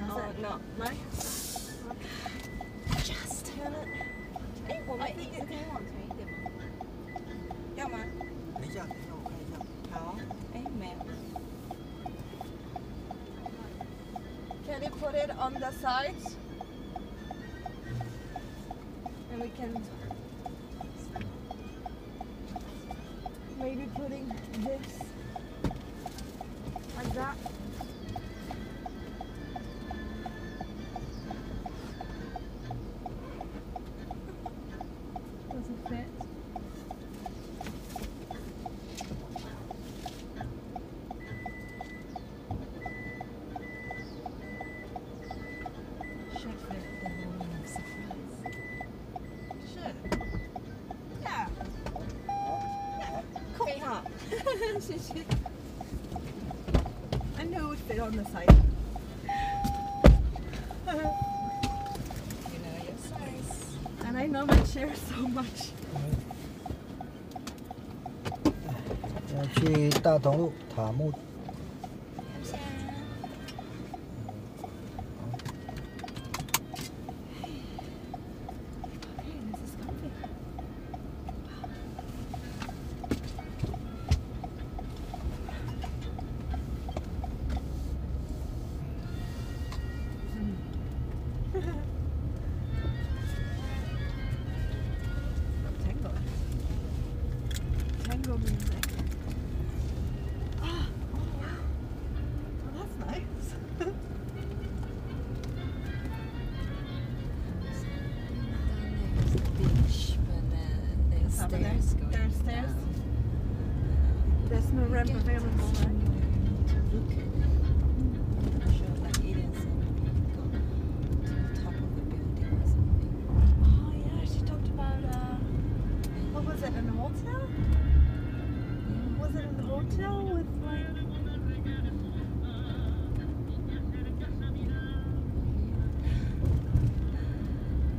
no. 没 Just 哎，我们椅子可以往前一点吗？要吗？等一下，我看一下。好，哎，没有。Can you put it on the sides? And we can maybe putting this like that. Does it fit? Should fit. The moment of surprise. Should. Yeah. 可以哈，谢谢。I knew it would fit on the side. You know your size. And I know my chair so much. 要去大同路塔木。Okay, this is comfy. Tango. Tango music. Oh wow. Oh, that's nice. Down there's the beach, but then there's Over there? stairs going There's stairs? down. There's no ramp Get available, right? somewhere to look at. I'm sure like Eden said maybe go to the top of the building or something. Oh yeah, she talked about what was it, an hotel? Was it an hotel with like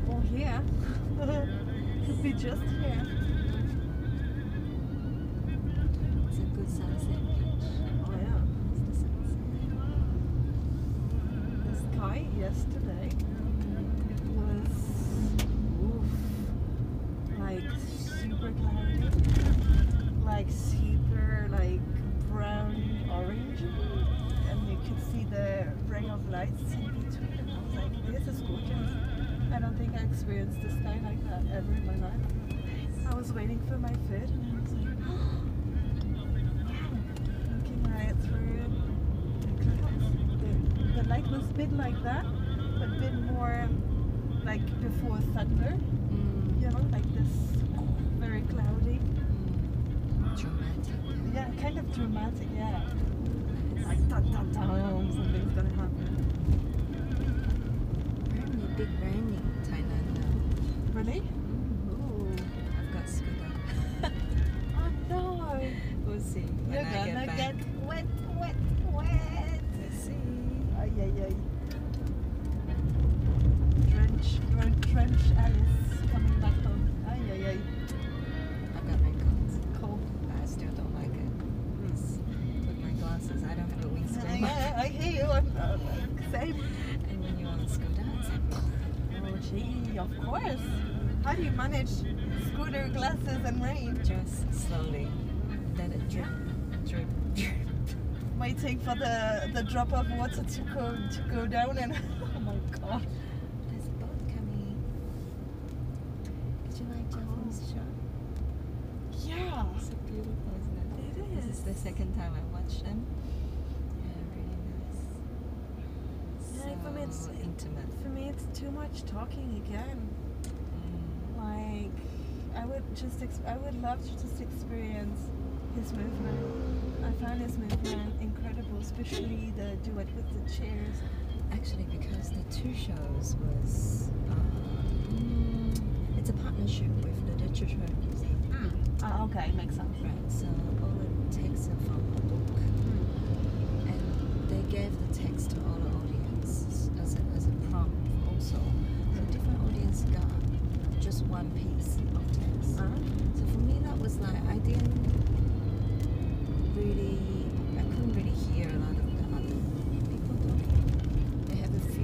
well here. Could be just here. It's a good sunset beach. Oh yeah. It's the sunset. The sky yesterday was like super cloudy. Like super like brown orange, and you could see the ray of lights in between, and I was like, this is gorgeous. I don't think I experienced the sky like that ever in my life. I was waiting for my food, and I was like, wow, looking right through the clouds. The light was a bit like that, but a bit more like before thunder, you know, like this very cloudy. Dramatic. Yeah, kind of dramatic, yeah. Like dun dun dun, something's gonna happen. Apparently big rain in Thailand now. Really? Ooh. I've got scooter. Oh no! We'll see when You're I gonna get get back. wet, wet, wet. Let's see. Ay, ay, ay. Trench Alice coming back home. Ay, ay, ay. I've got raincoats. Cold. I still don't like it. It's with my glasses. I don't have a windscreen. I hear you. I'm same. And when you're on a scooter, it's like Oh gee, of course. How do you manage scooter, glasses, and rain? just slowly let it drip, drip, drip. Waiting for the drop of water to go down, and oh my god. There's a boat coming. Did you like Jasmine's shot? Yeah. So beautiful, isn't it? It This is the second time I watched them. Yeah, really nice. Yeah, for me it's- So intimate. For me, it's too much talking again. Like, I would love to just experience his movement. I found his movement incredible, especially the duet with the chairs. Actually, because the two shows was it's a partnership with the Literature Museum. Ah, okay, makes sense. Right, so all the texts are from a book, and they gave the text to all the audience as a prompt also. So different audience got just one piece of text. So for me, that was like I couldn't really hear a lot of the other people talking. They have a few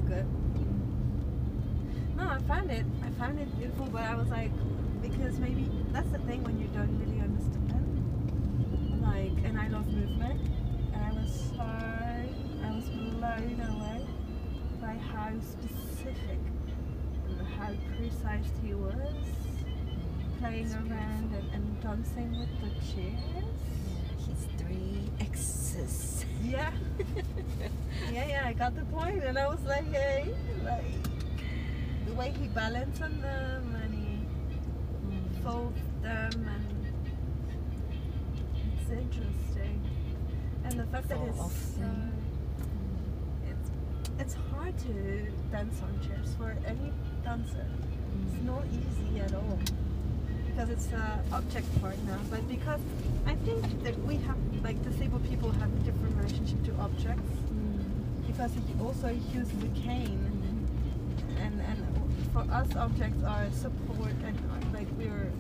good. No, I found it beautiful, but I was like, because maybe that's the thing when you don't really understand. Like, and I love movement, and I was blown away by how specific and how precise he was playing around and dancing with the chairs. His 3 X's. Yeah. yeah, I got the point, and I was like, hey, like the way he balanced on them and he folds them, and it's interesting. And the fact that it's hard to dance on chairs for any dancer. It's not easy at all. Because it's an object part now, but because I think that we have, like, disabled people have a different relationship to objects, because he also uses a cane, and for us objects are support, and like we're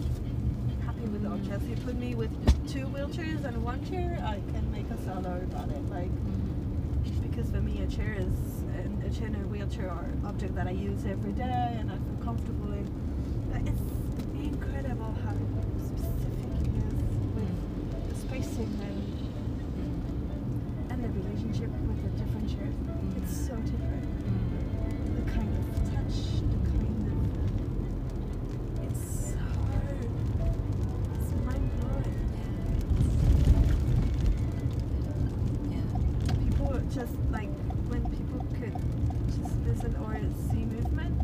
happy with the objects. You put me with 2 wheelchairs and 1 chair, I can make a solo about it, like, because for me a chair and a wheelchair are objects that I use every day and I feel comfortable in. It's incredible how specific it is with the spacing and the relationship with the different chairs. It's so different. The kind of touch, the kind of... It's so... It's mind-blowing. People just, like, when people could just listen or see movement,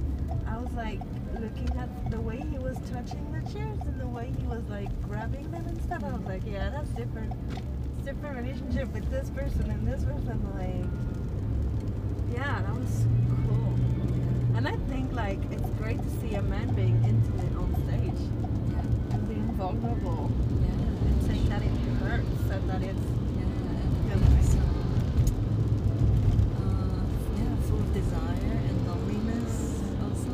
I was like, looking at the way he was touching the chairs and the way he was like grabbing them and stuff, I was like, yeah, that's different. It's different relationship with this person and this person. Like, yeah, that was cool. And I think like it's great to see a man being intimate on stage and being vulnerable and saying that it hurts and that it's full of desire and loneliness also.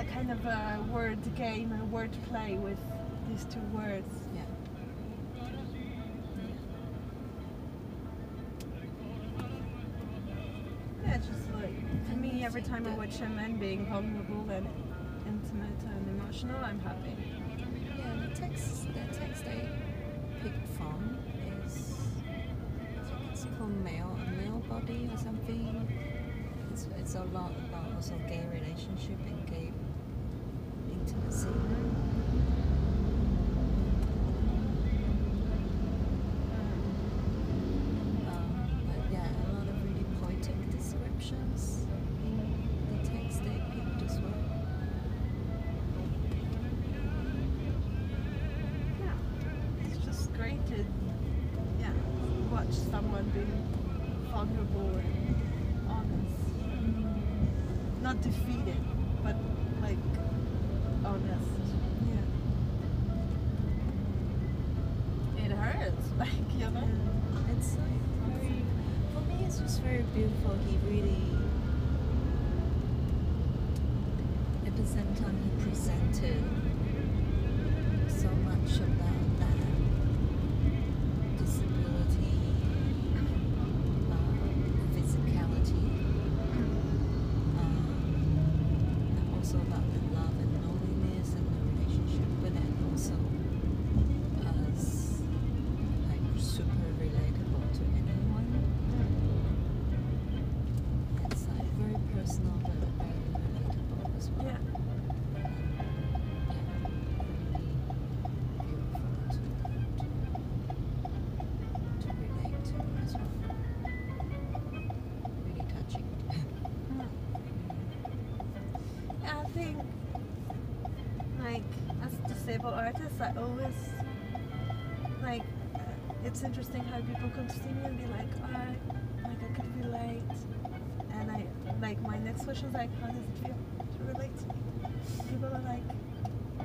like kind of a word game, a word play with these 2 words. Yeah, just like, for me, every time I watch a man being vulnerable and intimate and emotional, I'm happy. Yeah, the text they picked from is, I think it's called Male Body or something. It's a lot about also gay relationship and gay intimacy. But yeah, a lot of really poetic descriptions in the text they picked as well. Yeah, it's just great to watch someone being vulnerable and honest. Not defeated, but like honest. Yeah. It hurts, like, you know? It's like very, for me it's just very beautiful. He really, at the same time he presented so much about that disability, physicality, and also about the love and loneliness and the relationship, but then also as like super relatable to anyone. It's like very personal but very relatable as well. Yeah. To relate to as well. Really touching. Yeah, I think, like, as disabled artists, I always, like, it's interesting how people come to see me and be like, I could relate. And I, like, my next question is like, how does it feel to relate to me? People are like,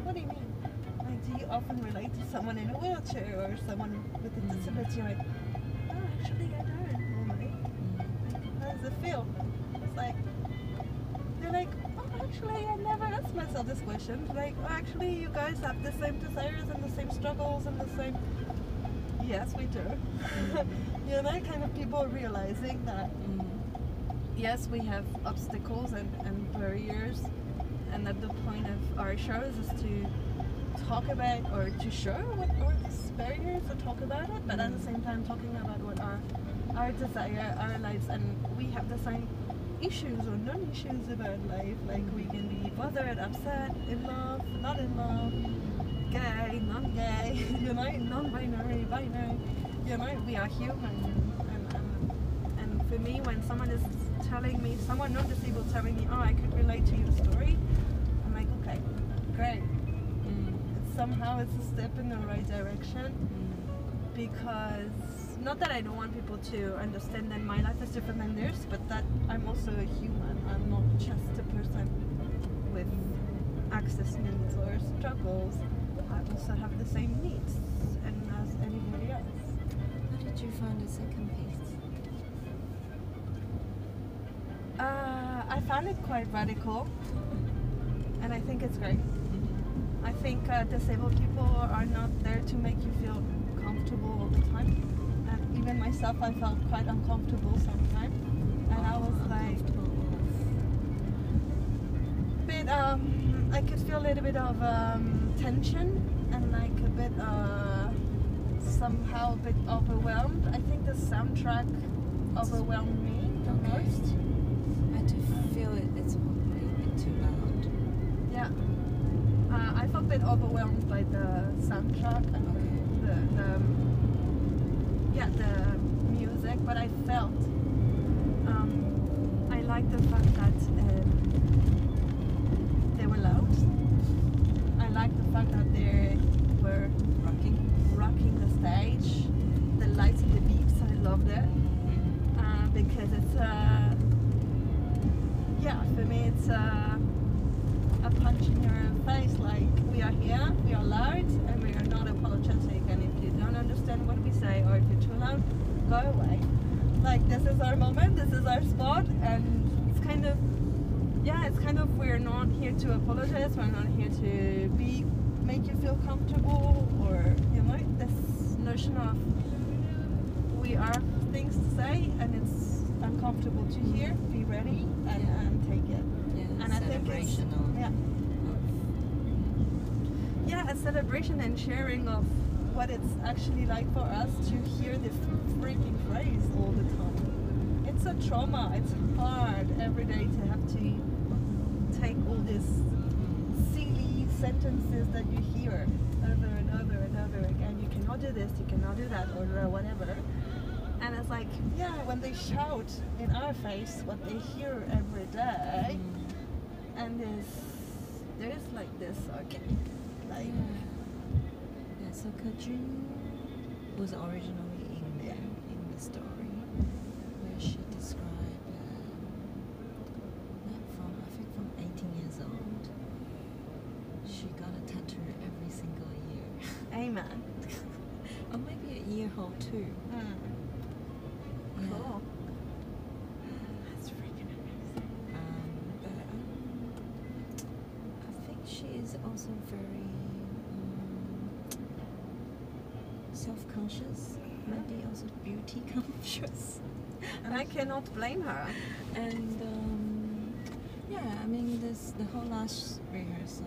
what do you mean? Like, often relate to someone in a wheelchair or someone with a disability. Like, oh, actually, I don't normally. Like, how does it feel? It's like, they're like, oh, actually, I never asked myself this question. Like, oh, actually, you guys have the same desires and the same struggles and the same. Yes, we do. You know, kind of people realizing that. Yes, we have obstacles and barriers, and that the point of our shows is to talk about or to show what are these barriers, to talk about it, but at the same time talking about what are our desire, our lives, and we have the same issues or non-issues about life. Like we can be bothered, upset, in love, not in love, gay, non-gay, you know, non-binary, binary. You know, we are human, and for me, when someone is telling me, someone non-disabled telling me, oh, I could relate to your story, I'm like, okay, great. Somehow it's a step in the right direction, because not that I don't want people to understand that my life is different than theirs, but that I'm also a human. I'm not just a person with access needs or struggles. I also have the same needs and as anybody else. How did you find the second piece? I found it quite radical, and I think it's great. I think disabled people are not there to make you feel comfortable all the time. And even myself, I felt quite uncomfortable sometimes. And I was like, I could feel a little bit of tension and like a bit, somehow a bit overwhelmed. I think the soundtrack overwhelmed me the most. I do feel it's probably a bit too loud. Yeah. I felt a bit overwhelmed by the soundtrack and the music, but I felt I liked the fact that they were loud. I liked the fact that they were rocking the stage, the lights and the beeps. I loved it because it's for me it's a punch in your face. Like, we are here, we are loud, and we are not apologetic. And if you don't understand what we say, or if you're too loud, go away. Like, this is our moment, this is our spot, and it's kind of, we're not here to apologize, we're not here to make you feel comfortable, or, you know, this notion of we are things to say, and it's uncomfortable to hear, be ready, and take it. Yeah, And I think it's, a celebration and sharing of what it's actually like for us to hear this freaking phrase all the time. It's a trauma. It's hard every day to have to take all these silly sentences that you hear over and over and over again. You cannot do this, you cannot do that, or whatever. And it's like, when they shout in our face what they hear every day, and there's like this, okay. Like, so Kajun was originally in the story where she described that from 18 years old, she got a tattoo every single year. Amen. Or maybe a year old too. Cool. That's freaking amazing. But I think she is also very self-conscious, maybe also beauty conscious. And I cannot blame her. And I mean, the whole last rehearsal,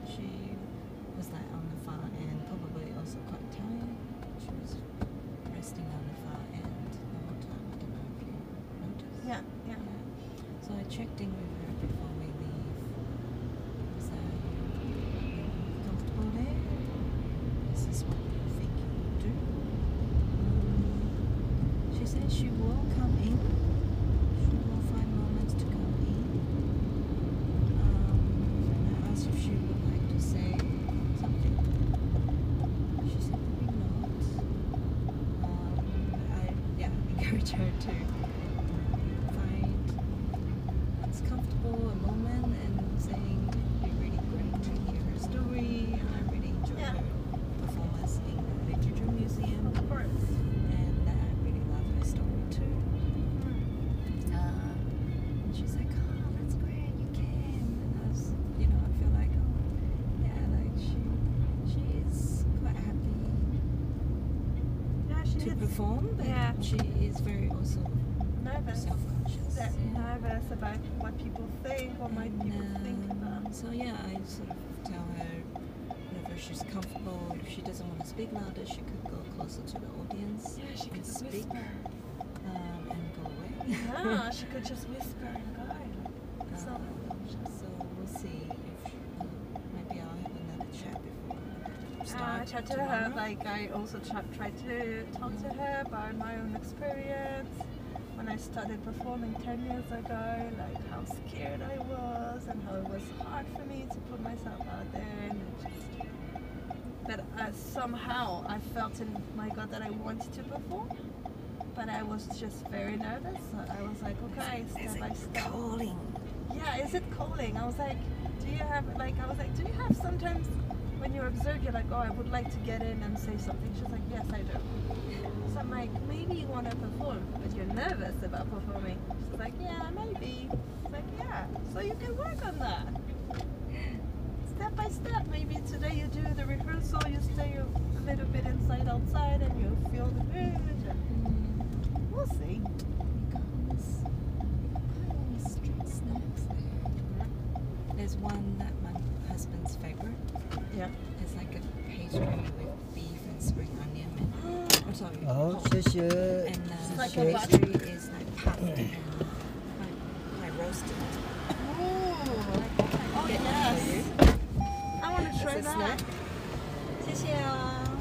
she was like on the far end, probably also quite tired. She was resting on the far end the whole time. I don't know if you noticed. Yeah. So I checked in with her before we leave. So, you comfortable there? This is what you think you will do. She said she will come in. She will find moments to come in. And I asked if she would like to say something. She said maybe not. I encourage her to find what's comfortable, a moment, and saying it'd be really great to hear her story. I really enjoyed her perform, but Yeah. she is very also Nervous. self-conscious. They're Yeah. nervous about what people think or might people think about. So yeah, I sort of tell her whenever she's comfortable, if she doesn't want to speak louder, she could go closer to the audience Yeah, she and could speak whisper. and go away. Yeah, she could just whisper and go. So, So we'll see if maybe I'll have another chat before I start chat to her, tomorrow. like I also try to talk to her about my own experience. When I started performing 10 years ago, like how scared I was and how it was hard for me to put myself out there and but somehow I felt in my gut that I wanted to perform, but I was just very nervous. So I was like, okay, step by step. Calling. Yeah, is it calling? I was like, do you have sometimes when you observe, you're like, oh, I would like to get in and say something. She's like, yes, I do. So I'm like, maybe you want to perform, but you're nervous about performing. She's like, yeah, maybe. It's like, yeah, so you can work on that. Step by step. Maybe today you do the rehearsal, you stay a little bit inside, outside, and you feel the mood. We'll see. Street snacks there. There's one that my husband's favorite. Yeah. It's like a pastry with beef and spring onion. And, I'm sorry. 好， pork. 谢谢 And It's the like a pastry is like puffed and quite roasted. Oh, yes. I want to try It's a that. snack. 谢谢啊。